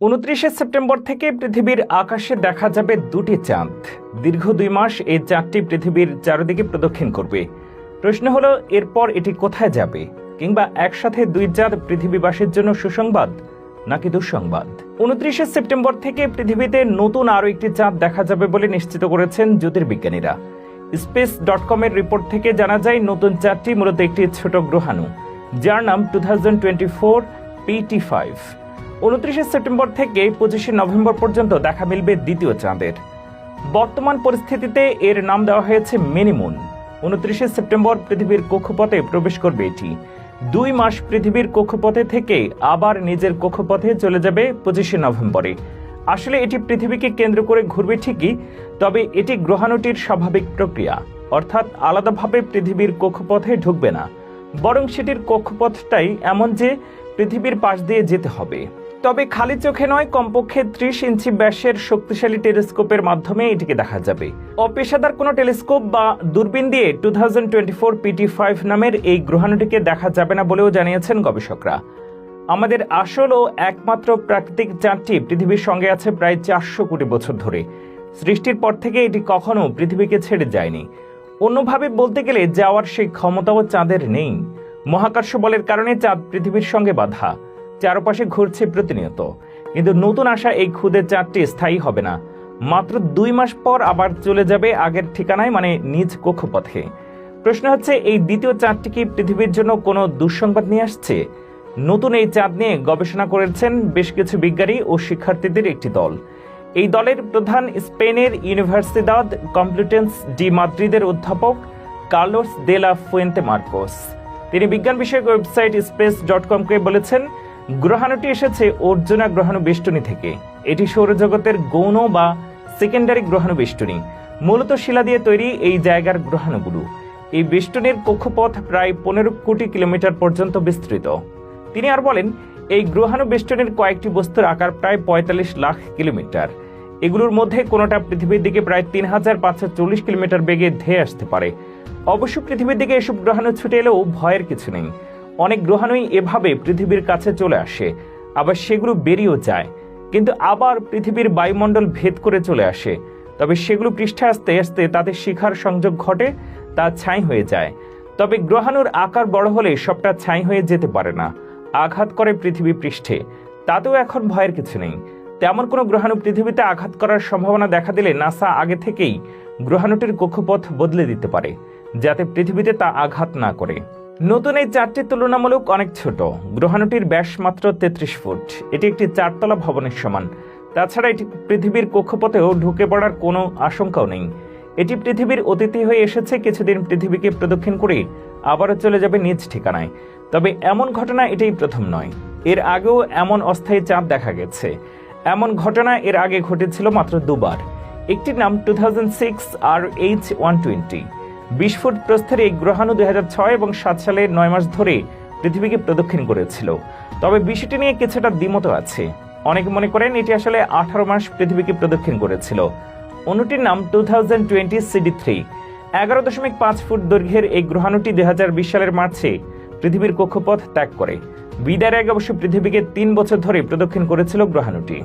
29 September থেকে পৃথিবীর আকাশে দেখা যাবে দুটি চাঁদ। দীর্ঘ 2 মাস এই চাঁদটি পৃথিবীর চারদিকে প্রদক্ষিণ করবে। প্রশ্ন হলো, এরপর এটি কোথায় যাবে? কিংবা একসাথে 2 চাঁদ পৃথিবীবাসীর জন্য সুসংবাদ নাকি দুঃসংবাদ? 29 সেপ্টেম্বর থেকে পৃথিবীতে নতুন আরও একটি চাঁদ দেখা যাবে বলে নিশ্চিত করেছেন জ্যোতির্বিজ্ঞানীরা। space.com এর রিপোর্ট থেকে জানা যায়, নতুন চাঁদটি মূলত একটি ছোট গ্রহাণু, যার নাম 2024 PT5। 29 সেপ্টেম্বর থেকে 25 নভেম্বর পর্যন্ত দেখা মিলবে দ্বিতীয় চাঁদের। বর্তমান পরিস্থিতিতে এর নাম দেওয়া হয়েছে মিনিমুন। 29 সেপ্টেম্বর পৃথিবীর কক্ষপথে প্রবেশ করবে এটি। 2 মাস পৃথিবীর কক্ষপথে থেকে আবার নিজের কক্ষপথে চলে যাবে 25 নভেম্বরে। আসলে এটি পৃথিবীকে কেন্দ্র করে ঘুরবে ঠিকই, তবে এটি গ্রহাণুটির স্বাভাবিক প্রক্রিয়া, অর্থাৎ আলাদাভাবে পৃথিবীর কক্ষপথে ঢুকবে না, বরং সেটির কক্ষপথটাই এমন যে পৃথিবীর পাশ দিয়ে যেতে হবে। তবে খালি চোখে নয়, কমপক্ষে 30 ইঞ্চি ব্যাসের শক্তিশালী টেলিস্কোপের মাধ্যমে এটিকে দেখা যাবে। অপেশাদার কোনো টেলিস্কোপ বা দূরবীন দিয়ে 2024 PT5 নামের এই গ্রহাণুটিকে দেখা যাবে না বলেও জানিয়েছেন গবেষকরা। আমাদের আসল ও একমাত্র প্রাকৃতিক চাঁদটি পৃথিবীর সঙ্গে আছে প্রায় 400 কোটি বছর ধরে। সৃষ্টির পর থেকে এটি কখনো পৃথিবীকে ছেড়ে যায়নি। অন্যভাবে বলতে গেলে যাওয়ার সেই ক্ষমতাও চাঁদের নেই। মহাকর্ষ বলের কারণে চাঁদ পৃথিবীর সঙ্গে বাঁধা, চারপাশে ঘুরছে প্রতিনিয়ত। কিন্তু নতুন আসা এই ক্ষুদে চাঁদটি স্থায়ী হবে না। মাত্র 2 মাস পর আবার চলে যাবে আগের ঠিকানায়, মানে নিজ কক্ষপথে। প্রশ্ন হচ্ছে, এই দ্বিতীয় চাঁদটি কি পৃথিবীর জন্য কোনো দুঃসংবাদ নিয়ে আসছে? নতুন এই চাঁদ নিয়ে গবেষণা করেছেন বেশ কিছু বিজ্ঞানী ও শিক্ষার্থীদের একটি দল। এই দলের প্রধান স্পেনের ইউনিভার্সিদাদ কমপ্লুটেন্স ডি মাদ্রিদের অধ্যাপক কার্লোস দে লা ফুয়েন্তে মার্কোস। তিনি বিজ্ঞান বিষয়ক ওয়েবসাইট space.com-কে বলেছেন, গ্রহাণুটি এসেছে অর্জুনা গ্রহাণু বেষ্টনী থেকে। এটি সৌরজগতের গৌণ বা সেকেন্ডারি গ্রহাণু বেষ্টনী। মূলত শিলা দিয়ে তৈরি এই জায়গার গ্রহাণুগুলো। এই বেষ্টনীর কক্ষপথ প্রায় 15 কোটি কিলোমিটার পর্যন্ত বিস্তৃত। তিনি আর বলেন, এই গ্রহাণু বেষ্টনীর কয়েকটি বস্তুর আকার প্রায় 45 লাখ কিলোমিটার। এগুলোর মধ্যে কোনোটা পৃথিবীর দিকে প্রায় 3540 কিলোমিটার বেগে ধেয়ে আসতে পারে। অবশ্য পৃথিবীর দিকে এসব গ্রহাণু ছুটে এলেও ভয়ের কিছু নেই। অনেক গ্রহাণুই এভাবে পৃথিবীর কাছে চলে আসে, আবার সেগুলো বেরিয়েও যায়, কিন্তু আবার পৃথিবীর বায়ুমণ্ডল ভেদ করে চলে আসে। তবে সেগুলো পৃষ্ঠে আসতে আসতে তাদের শিখার সংযোগ ঘটে, তা ছাই হয়ে যায়। তবে গ্রহাণুর আকার বড় হলে সবটা ছাই হয়ে যেতে পারে না, আঘাত করে পৃথিবী পৃষ্ঠে। তাতেও এখন ভয়ের কিছু নেই। তেমন কোনো গ্রহাণু পৃথিবীতে আঘাত করার সম্ভাবনা দেখা দিলে নাসা আগে থেকেই গ্রহাণুটির কক্ষপথ বদলে দিতে পারে, যাতে পৃথিবীতে তা আঘাত না করে। নতুন এই চাঁদটি তুলনামূলক অনেক ছোট। গ্রহাণুটির ব্যাস মাত্র 33 ফুট। এটি একটি 4 তলা ভবনের সমান। তাছাড়া এটি পৃথিবীর কক্ষপথেও ঢুকে পড়ার কোনো আশঙ্কাও নেই। এটি পৃথিবীর অতিথি হয়ে এসেছে, কিছুদিন পৃথিবীকে প্রদক্ষিণ করে আবারও চলে যাবে নিজ ঠিকানায়। তবে এমন ঘটনা এটাই প্রথম নয়। এর আগেও এমন অস্থায়ী চাঁদ দেখা গেছে। এমন ঘটনা এর আগে ঘটেছিল মাত্র 2 বার। একটির নাম 2006 RH120। 20 ফুট প্রস্থের এই গ্রহাণু 2006 এবং 7 সালে 9 মাস ধরে পৃথিবীকে প্রদক্ষিণ করেছিল। তবে বিষয়টি নিয়ে কিছুটা দ্বিমত আছে। অনেকে মনে করেন এটি আসলে 18 মাস পৃথিবীকে প্রদক্ষিণ করেছিল। অন্যটির নাম 2020 CD3। 11.5 ফুট দৈর্ঘ্যের এই গ্রহাণুটি 2020 সালের মার্চে পৃথিবীর কক্ষপথ ত্যাগ করে। বিদায়ের আগে অবশ্য পৃথিবীকে 3 বছর ধরে প্রদক্ষিণ করেছিল গ্রহাণুটি।